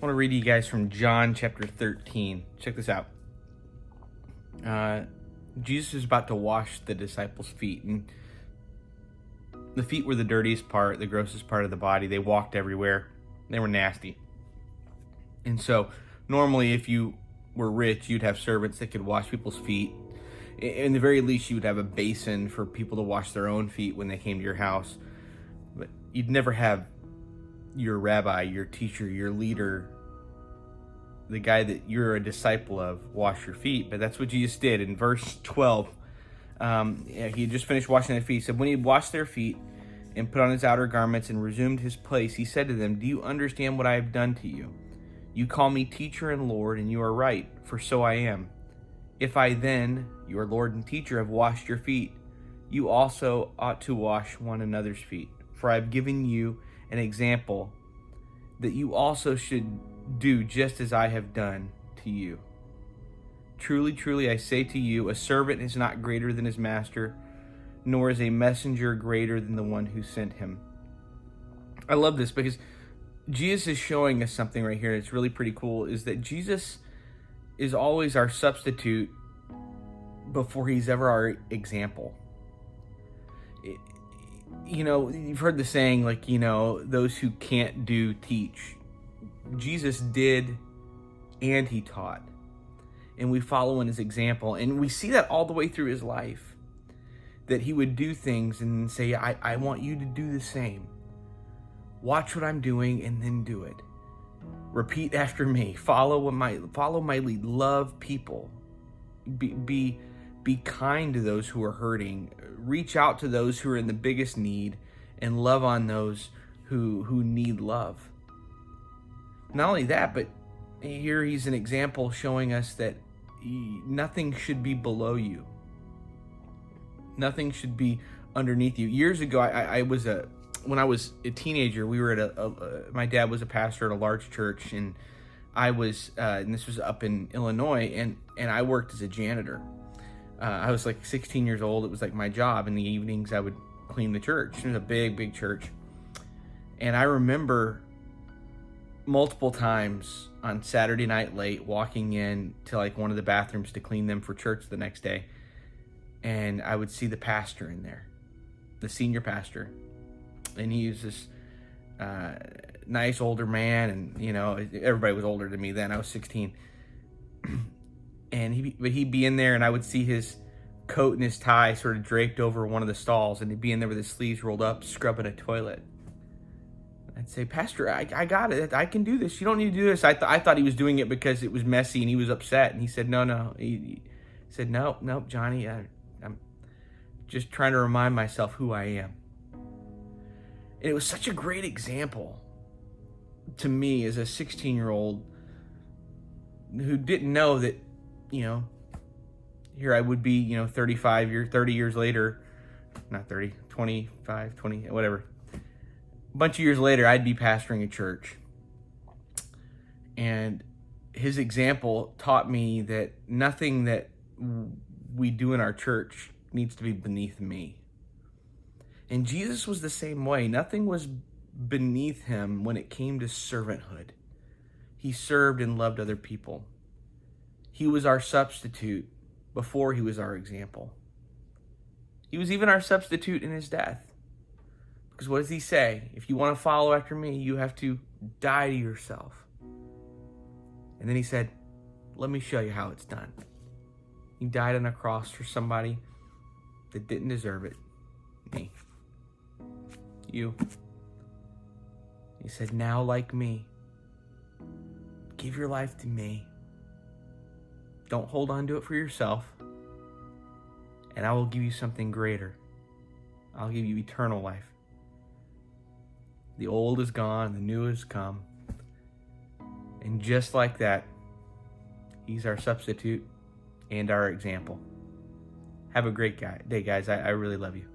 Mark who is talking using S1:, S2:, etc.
S1: I want to read to you guys from John chapter 13. Check this out. Jesus is about to wash the disciples' feet, and the feet were the dirtiest part, the grossest part of the body. They walked everywhere. They were nasty. And so normally if you were rich, you'd have servants that could wash people's feet. In the very least, you would have a basin for people to wash their own feet when they came to your house. But you'd never have your rabbi, your teacher, your leader, the guy that you're a disciple of, wash your feet. But that's what Jesus did. In verse 12, he had just finished washing their feet. He said, when he had washed their feet and put on his outer garments and resumed his place, he said to them, do you understand what I have done to you? You call me teacher and Lord, and you are right, for so I am. If I then, your Lord and teacher, have washed your feet, you also ought to wash one another's feet. For I have given you an example that you also should do just as I have done to you. Truly, truly, I say to you, a servant is not greater than his master, nor is a messenger greater than the one who sent him. I love this because Jesus is showing us something right here that's really pretty cool, is that Jesus is always our substitute before he's ever our example. You've heard the saying, those who can't do, teach. Jesus did, and he taught. And we follow in his example. And we see that all the way through his life, that he would do things and say, I want you to do the same. Watch what I'm doing and then do it. Repeat after me. Follow my lead. Love people. Be kind to those who are hurting. Reach out to those who are in the biggest need, and love on those who need love. Not only that, but here he's an example showing us that nothing should be below you. Nothing should be underneath you. Years ago, when I was a teenager, we were at my dad was a pastor at a large church, and I was, and this was up in Illinois, and I worked as a janitor. I was like 16 years old. It was like my job. In the evenings, I would clean the church. It was a big, big church. And I remember multiple times on Saturday night late walking in to like one of the bathrooms to clean them for church the next day. And I would see the pastor in there, the senior pastor. And he was this nice older man, and everybody was older than me then. I was 16, and he'd be in there, and I would see his coat and his tie sort of draped over one of the stalls, and he'd be in there with his sleeves rolled up, scrubbing a toilet. I'd say, Pastor, I got it. I can do this. You don't need to do this. I thought he was doing it because it was messy and he was upset. And he said, no. He said, no, Johnny, I'm just trying to remind myself who I am. And it was such a great example to me as a 16-year-old who didn't know that, here I would be, 30 years later, not 30, 25, 20, whatever. A bunch of years later, I'd be pastoring a church. And his example taught me that nothing that we do in our church needs to be beneath me. And Jesus was the same way. Nothing was beneath him when it came to servanthood. He served and loved other people. He was our substitute before he was our example. He was even our substitute in his death. Because what does he say? If you want to follow after me, you have to die to yourself. And then he said, let me show you how it's done. He died on a cross for somebody that didn't deserve it. Me. You. He said, now like me, give your life to me. Don't hold on to it for yourself. And I will give you something greater. I'll give you eternal life. The old is gone, the new has come. And just like that, he's our substitute and our example. Have a great day, guys. I really love you.